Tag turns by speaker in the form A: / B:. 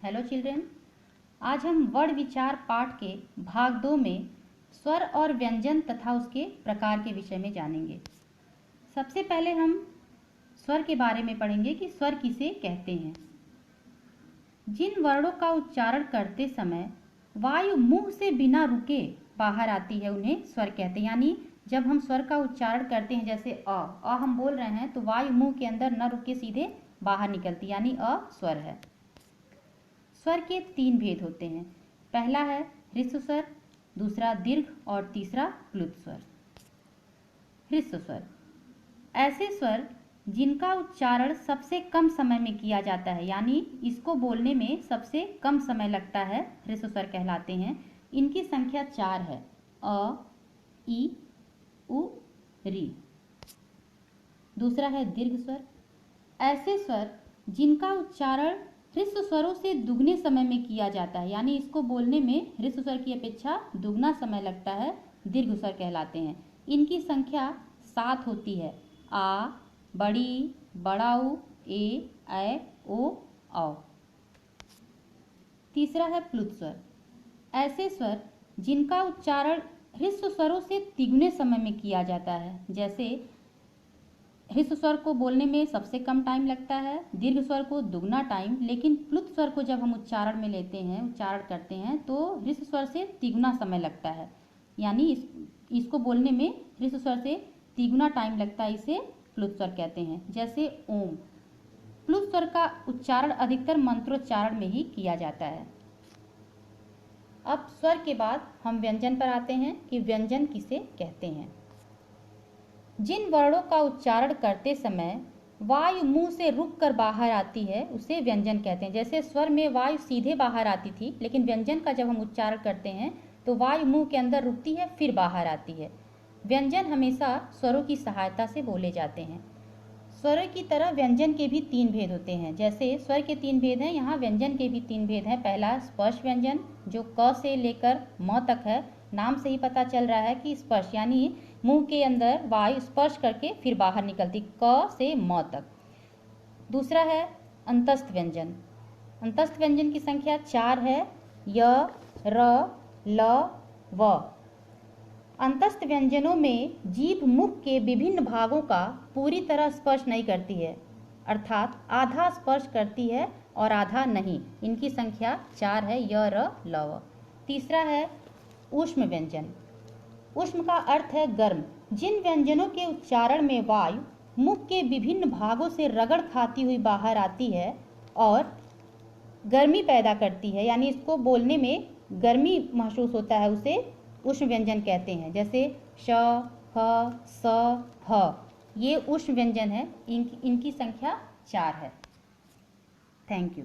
A: Hello children, आज हम वर्ण विचार पाठ के भाग 2 में स्वर और व्यंजन तथा उसके प्रकार के विषय में जानेंगे। सबसे पहले हम स्वर के बारे में पढ़ेंगे कि स्वर किसे कहते हैं। जिन वर्णों का उच्चारण करते समय वायु मुंह से बिना रुके बाहर आती है उन्हें स्वर कहते हैं। यानी जब हम स्वर का उच्चारण करते हैं, जैसे अ हम बोल रहे हैं तो वायु मुंह के अंदर न रुके सीधे बाहर निकलती, यानी अ स्वर है। स्वर के 3 भेद होते हैं। पहला है ह्रस्व स्वर, दूसरा दीर्घ और तीसरा प्लुत स्वर। ह्रस्व स्वर ऐसे स्वर जिनका उच्चारण सबसे कम समय में किया जाता है, यानी इसको बोलने में सबसे कम समय लगता है, ह्रस्व स्वर कहलाते हैं। इनकी संख्या 4 है, अ, ई, उ, री। दूसरा है दीर्घ स्वर। ऐसे स्वर जिनका उच्चारण ह्रस्व स्वरों से दुगने समय में किया जाता है, यानी इसको बोलने में ह्रस्व स्वर की अपेक्षा दुगना समय लगता है, दीर्घ स्वर कहलाते हैं। इनकी संख्या 7 होती है, आ, बड़ी, बड़ाऊ, ए, ऐ, ओ, औ। तीसरा है प्लुत स्वर। ऐसे स्वर जिनका उच्चारण ह्रस्व स्वरों से तिगुने समय में किया जाता है, जैसे ह्रस्व स्वर को बोलने में सबसे कम टाइम लगता है, दीर्घ स्वर को दुगना टाइम, लेकिन प्लुत स्वर को जब हम उच्चारण में लेते हैं, उच्चारण करते हैं तो ह्रस्व स्वर से तिगुना समय लगता है, यानी इसको बोलने में ह्रस्व स्वर से तिगुना टाइम लगता है, इसे प्लुत स्वर कहते हैं। जैसे ओम, प्लुत स्वर का उच्चारण अधिकतर मंत्रोच्चारण में ही किया जाता है। अब स्वर के बाद हम व्यंजन पर आते हैं कि व्यंजन किसे कहते हैं। जिन वर्णों का उच्चारण करते समय वायु मुंह से रुक कर बाहर आती है उसे व्यंजन कहते हैं। जैसे स्वर में वायु सीधे बाहर आती थी, लेकिन व्यंजन का जब हम उच्चारण करते हैं तो वायु मुंह के अंदर रुकती है फिर बाहर आती है। व्यंजन हमेशा स्वरों की सहायता से बोले जाते हैं। स्वर की तरह व्यंजन के भी 3 भेद होते हैं। जैसे स्वर के 3 भेद हैं, यहाँ व्यंजन के भी 3 भेद हैं। पहला स्पर्श व्यंजन जो क से लेकर म तक है। नाम से ही पता चल रहा है कि स्पर्श यानी मुंह के अंदर वायु स्पर्श करके फिर बाहर निकलती, क से म तक। दूसरा है अंतस्थ व्यंजन। अंतस्थ व्यंजन की संख्या 4 है, य, र, ल, व। अंतस्थ व्यंजनों में जीभ मुख के विभिन्न भागों का पूरी तरह स्पर्श नहीं करती है, अर्थात आधा स्पर्श करती है और आधा नहीं। इनकी संख्या 4 है, य, र, ल, व। तीसरा है ऊष्म व्यंजन। ऊष्म का अर्थ है गर्म। जिन व्यंजनों के उच्चारण में वायु मुख के विभिन्न भागों से रगड़ खाती हुई बाहर आती है और गर्मी पैदा करती है, यानी इसको बोलने में गर्मी महसूस होता है, उसे ऊष्म व्यंजन कहते हैं। जैसे श, ह, स, ह, ये ऊष्म व्यंजन है। इनकी संख्या 4 है। Thank you.